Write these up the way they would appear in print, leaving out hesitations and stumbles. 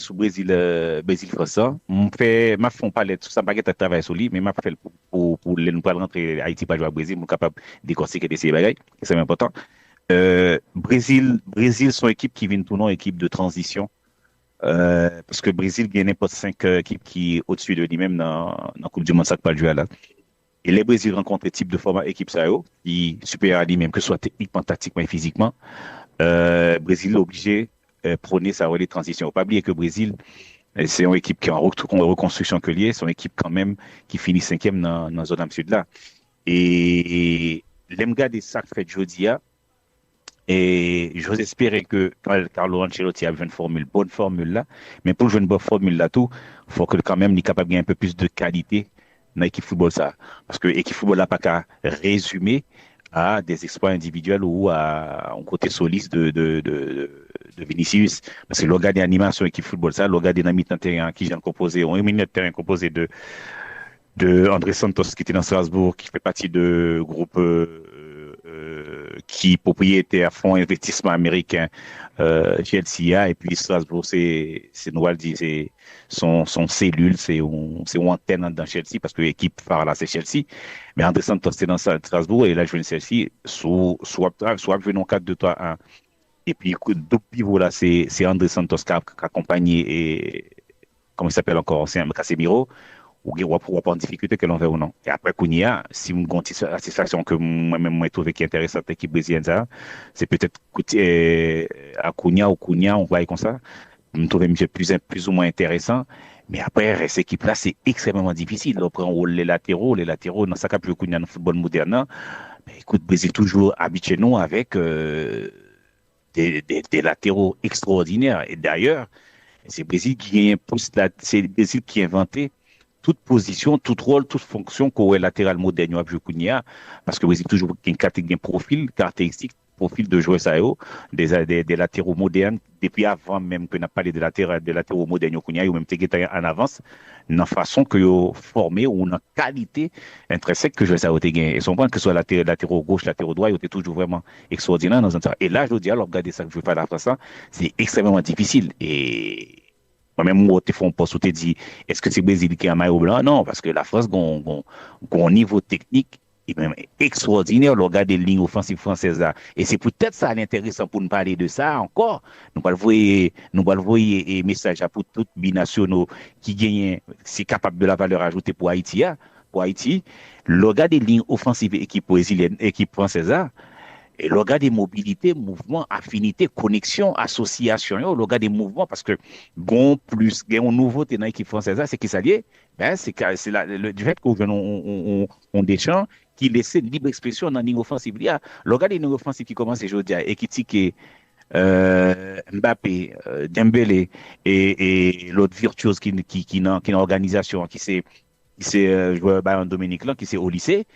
sous Brésil, Brésil français. M'a fait parler tout ça, baguette à travail sur lui, mais m'a fait pour les nous pas rentrer Haïti pas jouer à Brésil, nous capable de décortiquer ces bagailles, c'est important. Brésil, son équipe qui vient tout nom équipe de transition. Parce que Brésil gagne n'importe 5 équipes qui est au-dessus de lui-même dans la Coupe du Monde, ça que pas le jouer là. Et les Brésil rencontrent des types de format équipe ça qui supérieur à lui-même, que ce soit techniquement, tactiquement et physiquement. Brésil est obligé prôner sa relais de transition. Faut pas oublier que Brésil, c'est une équipe qui est en reconstruction que liée, c'est une équipe quand même qui finit cinquième dans la zone sud là. Et l'aime garder ça que fait Jodia. Et j'ose espérer que Carlo Ancelotti a une formule, bonne formule là. Mais pour jouer une bonne formule là tout, faut que quand même il est capable de gagner un peu plus de qualité dans l'équipe football ça. Parce que l'équipe football n'a pas qu'à résumer à des exploits individuels ou à un côté soliste de Vinicius. Parce que le gars d'animation équipe football ça, le gars dynamique terrain qui vient composé, un milieu de terrain composé de André Santos qui était dans Strasbourg, qui fait partie de groupe qui propriétaire à fonds investissement américain Chelsea et puis Strasbourg c'est nous dit c'est son cellule c'est une antenne dans Chelsea parce que l'équipe phare là c'est Chelsea mais André Santos c'est dans Strasbourg et là je viens Chelsea soit venons 4-2-3-1 et puis d'autres pivots là c'est André Santos qui a accompagné et comment il s'appelle encore c'est Casemiro ou pour en difficulté que l'on veut ou non. Et après, Kounia, si vous avez une satisfaction que moi-même, moi, trouvé qui est intéressante, l'équipe brésilienne, ça, c'est peut-être à Kounia ou Kounia, on voit comme ça. Je me trouve plus ou moins intéressant. Mais après, cette équipe-là, c'est extrêmement difficile. On prend les latéraux, dans sa cap, le Kounia dans le football moderne. Mais écoute, Brésil toujours habitué nous avec des latéraux extraordinaires. Et d'ailleurs, c'est Brésil qui c'est Brésil qui a inventé toute position, tout rôle, toute fonction qu'on est latéral moderne ou Kounia, parce que vous avez toujours une catégorie, un profil caractéristique, profil de joueur ça des latéraux modernes, depuis avant même que n'a parlé des latéraux modernes au Kounia, ou même en avance, dans la façon que vous formé ou dans la qualité intrinsèque que je ça a gagné. Et son point que ce soit latéraux gauche, latéraux droit, il était toujours vraiment extraordinaire dans un temps. Et là, je veux dire, alors regardez ça que je veux faire la France, c'est extrêmement difficile. Et moi-même, moi, te font poste où te dit, est-ce que c'est Brésil qui a un maillot blanc? Non, parce que la France, un niveau technique, et même extraordinaire, le regard des lignes offensives françaises là. Et c'est peut-être ça l'intéressant pour nous parler de ça encore. Nous allons voyer et message à pour tous binationaux qui gagnent, c'est capable de la valeur ajoutée pour Haïti, pour Haïti. Le regard des lignes offensives équipe brésilienne, équipe française là, et le regard des mobilités, mouvements, affinités, connexions, associations, le regard des mouvements, parce que gon nouveauté dans l'équipe française, c'est qui s'allie, ben, c'est du fait qu'on on des champs qui laissent libre expression dans l'ligne offensive. Il y a le regard des lignes offensives qui commence aujourd'hui et qui tique Mbappé, Dembélé et l'autre virtuose qui dans l'organisation, qui c'est joueur Bayern Dominique là, qui c'est au lycée.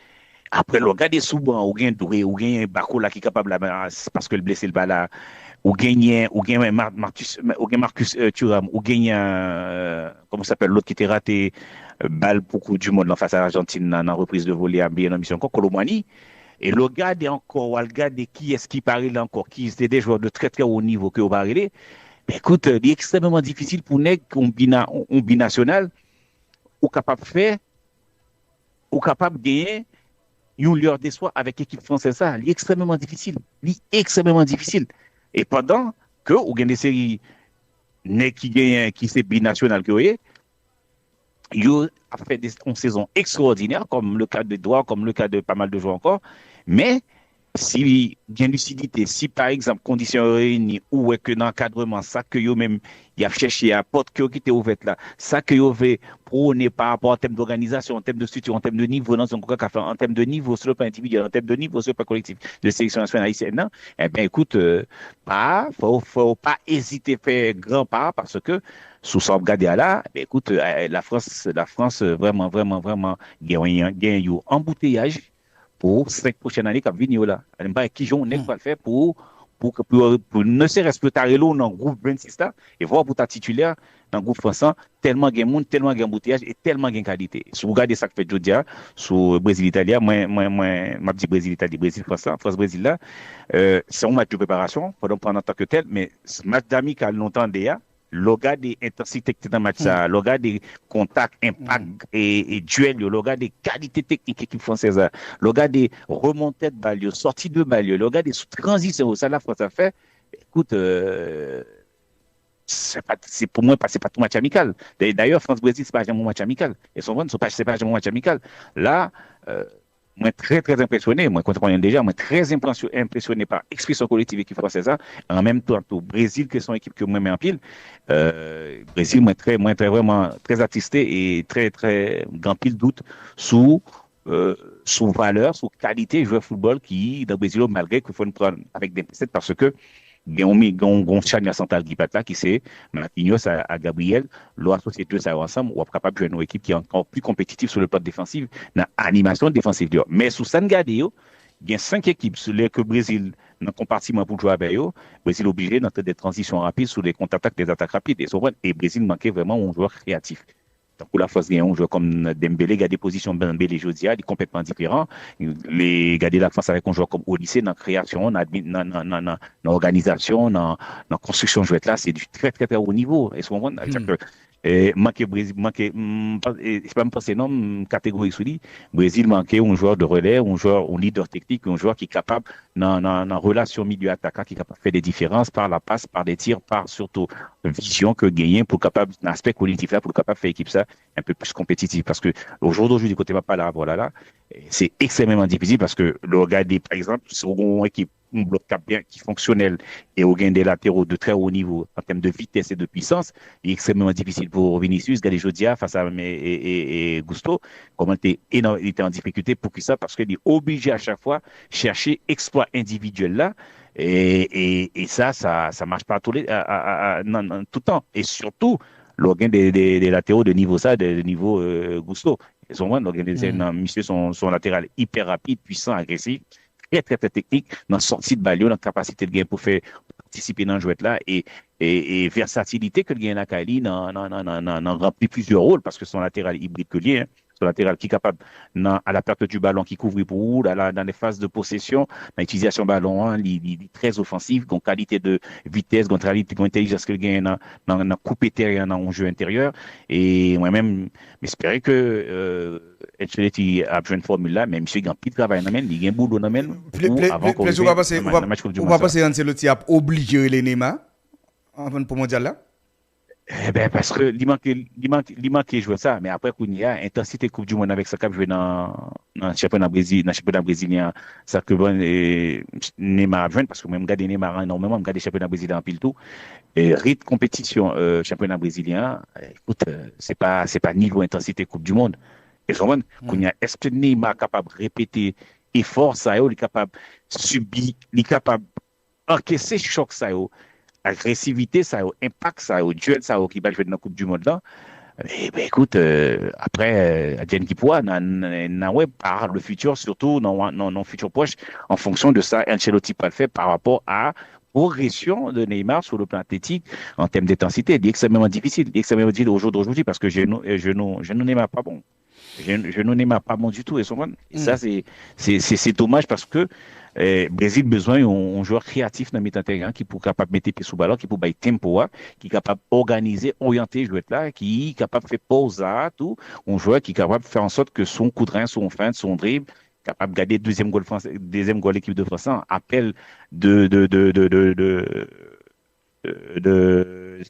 Après, le regarder souvent, ou bien Doué, ou bien Bako là qui est capable là, parce que le blessé le bas là, ou bien Marcus Thuram, ou bien, comment ça s'appelle, l'autre qui était raté, balle pour Coupe du Monde en face à l'Argentine dans la reprise de volée à bien en mission encore, Colomani. Et le regarder encore, ou regarder qui est-ce qui paraît là encore, qui étaient des joueurs de très très haut niveau que vous parlez, ben écoute, il est extrêmement difficile pour nous, un binational, ou capable de faire, ou capable de gagner une lueur d'espoir avec l'équipe française, ça, c'est extrêmement difficile. C'est extrêmement difficile. Et pendant que, vous avez des séries qui c'est binational que vous avez, il a fait une saison extraordinaire, comme le cas de Edouard, comme le cas de pas mal de joueurs encore. Mais, si bien lucidité, si par exemple, conditions réunies, ou est que dans l'encadrement, ça que vous même, il a cherché à porte qui était ouverte là, ça que vous avez prôné par rapport en termes d'organisation, en termes de structure, en termes de niveau, dans son en termes de niveau sur le plan individuel, en termes de niveau sur le plan collectif de sélection nationale haïtienne, non? Eh bien, écoute, faut pas hésiter à faire grand pas parce que, sous son regard là, eh bien, écoute, la France, vraiment, vraiment, vraiment, gagne un embouteillage pour 5 prochaines années qui viennent là. Je ne sais pas qui j'en ai pas le faire pour ne serait-ce que Tarelo dans le groupe 26 là, et voir pour ta titulaire dans le groupe français, tellement de monde, tellement de embouteillage et tellement de qualité. Si vous regardez ça que fait Jodia sur Brésil-Italie, moi, je dis Brésil-Italie, Brésil-France, France-Brésil là, c'est un match de préparation, il faut prendre en tant que tel, mais ce match d'amical longtemps déjà, le gars des intensités dans le match, le gars des contacts, impact et duel, le gars des qualités techniques équipe française, le gars des remontées de balle, sorties de balle, le gars des transitions, ça la France a fait. Écoute, c'est pour moi, c'est pas tout match amical. D'ailleurs, France-Brésil, c'est pas jamais un match amical. Et son c'est pas jamais un match amical. Là, moi, très, très impressionné, moi, quand on déjà, moi, très impressionné par l'expression collective équipe française, en même temps, au Brésil, que son équipe que moi, mets en pile, Brésil, moi, très, vraiment, très attristé et très, très, grand pile doute sous, sous valeur, sous qualité joueur football qui, dans le Brésil, malgré qu'il faut nous prendre avec des pincettes parce que, gon charnière centrale qui là qui c'est Marquinhos à Gabriel l'on associé deux ça ensemble ou capable de jouer une équipe qui est encore plus compétitive sur le plan défensif dans animation défensive mais sous ça il y a 5 équipes sur les que Brésil dans compartiment pour jouer avec eux Brésil obligé d'entrer des transitions rapides sur les contre-attaques des attaques rapides et Brésil manquait vraiment un joueur créatif. Donc, pour la force, il y a un joueur comme Dembélé, il y a des positions Dembélé, Jodia, il est complètement différent. Les gars de la France avec un joueur comme Odyssey, dans la création, dans l'organisation, dans la construction de jouets là, c'est du très, très, très haut niveau. Et ce moment, manquer Brésil, c'est pas me penser non, catégorie sous lui. Brésil manquait un joueur de relais, un joueur, un leader technique, un joueur qui est capable, dans relation milieu-attaquant, qui est capable de faire des différences par la passe, par des tirs, par surtout vision que gagner pour capable, l'aspect collectif là, pour capable de faire équipe ça un peu plus compétitive. Parce que aujourd'hui, du côté pas là, voilà, c'est extrêmement difficile parce que le regarder, par exemple, sur une équipe, un bloc cap bien qui est fonctionnel et au gain des latéraux de très haut niveau en termes de vitesse et de puissance, il est extrêmement difficile pour Vinicius, Gade Jodia face à et Gusto, comment il était en difficulté pour ça parce qu'il est obligé à chaque fois chercher exploit individuel là et ça marche pas tout le temps et surtout le gain des latéraux de niveau ça de niveau Gusto. Ils sont monsieur son latéral hyper rapide, puissant, agressif, très, très, très technique, dans la sortie de balle, dans la capacité de gain pour faire participer dans le jouet là et versatilité que le gain a Kali dans rempli plusieurs rôles parce que son latéral hybride que lien, son latéral qui est capable à la perte du ballon qui couvre pour vous, dans les phases de possession, dans l'utilisation du ballon, il est très offensif, une qualité de vitesse, une qualité d'intelligence que le gain dans couper terrain dans un jeu intérieur et moi-même j'espérais que Ancelotti a joué une formule là, mais monsieur, il y a un petit travail dans il y a un boulot dans avant qu'on on va passer Ancelotti a obligé les Neymar avant pour mondial là. Eh ben, parce que il manque jouer ça, mais après qu'on y a intensité Coupe du Monde avec ça cap joué dans le championnat brésilien, ça que bon Neymar a joué parce que même regarder Neymar énormément, regarder le championnat brésilien en pile tout et rythme compétition championnat brésilien, écoute, c'est pas niveau intensité Coupe du Monde. Et vraiment qu'on y a est-ce que Neymar capable de répéter effort ça il est capable subir, il est capable encaisser choc ça agressivité, ça a impact, ça a duel, ça a qui va jouer dans la Coupe du Monde là. Eh ben, écoute, après, Adjane Kipoua, par le futur, surtout dans le futur proche, en fonction de ça, Ancelotti pas le fait par rapport à progression de Neymar sur le plan athlétique en termes d'intensité. Il est extrêmement difficile. Il est extrêmement difficile au jour d'aujourd'hui parce que je ne Neymar pas bon. Je ne Neymar pas bon du tout. Et ça, c'est dommage parce que Brésil besoin d'un joueur créatif dans le terrain qui pour capable mettre pied sous ballon, qui pour bailler tempo, qui est capable d'organiser, orienter joueur là, qui est capable de faire pause à tout, un joueur qui est capable de faire en sorte que son coup de rein, son feinte, son dribble, capable de garder deuxième goal l'équipe de France, appel de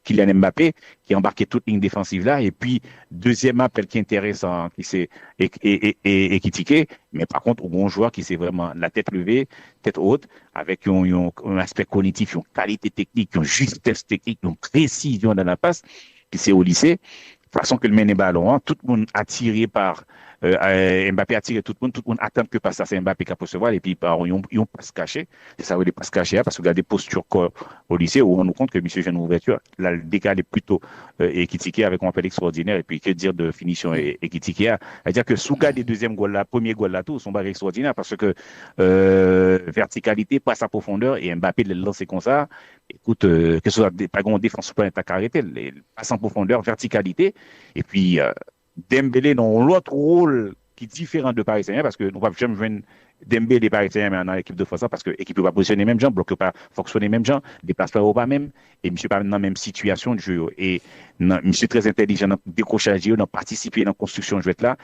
Kylian Mbappé qui a embarqué toute ligne défensive là et puis deuxième appel qui est intéressant qui c'est et qui tiquait mais par contre un bon joueur qui c'est vraiment la tête levée tête haute avec un aspect cognitif une qualité technique une justesse technique une précision dans la passe qui c'est au lycée façon que le mène ballon tout le monde attiré par Mbappé a tiré tout le monde attend que passe ça, c'est Mbappé qui a recevoir et puis par ils passe caché, c'est ça, ils passe caché parce que regardez posture au lycée où on nous compte que monsieur jeune ouverture, là le décalé plutôt équitiqué avec un appel extraordinaire et puis que dire de finition équitiqué, c'est-à-dire que sous des deuxième goal là, premier goal là tout sont barres extraordinaires parce que verticalité, passe à profondeur et Mbappé le lancer comme ça, écoute que ce soit pas grand défense pas attaque arrêté, passe en profondeur, verticalité et puis Dembélé dans l'autre rôle qui est différent de Paris Saint-Germain parce que nous ne pouvons jamais jouer Dembélé par exemple dans l'équipe de France parce que l'équipe va positionner même gens, bloc pas fonctionner même gens, déplacement pas même et monsieur pas dans la même situation de jeu et monsieur très intelligent dans décrochage dans participer dans la construction de jeu là.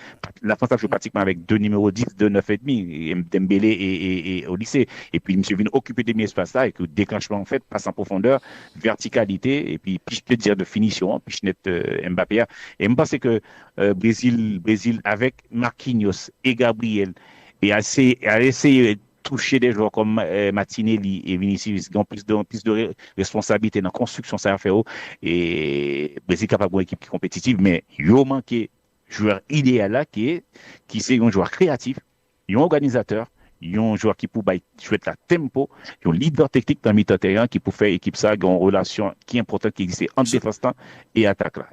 La France a joué pratiquement avec deux numéros 10, 2 9 et demi, Dembélé et au lycée et puis monsieur vient occuper des espaces là et que déclenchement en fait passe en profondeur, verticalité et puis je peux dire de finition, puis net Mbappé et je pense que Brésil avec Marquinhos et Gabriel et à essayer de toucher des joueurs comme Martinelli et Vinicius qui ont plus de responsabilité dans la construction ça fait et Brésil capable d'une équipe qui est compétitive mais il a manqué joueur idéal là qui c'est un joueur créatif, un organisateur, un joueur qui peut jouer la tempo, un leader technique dans le milieu terrain qui peut faire équipe ça, une relation qui est importante qui existe entre défense et attaque là.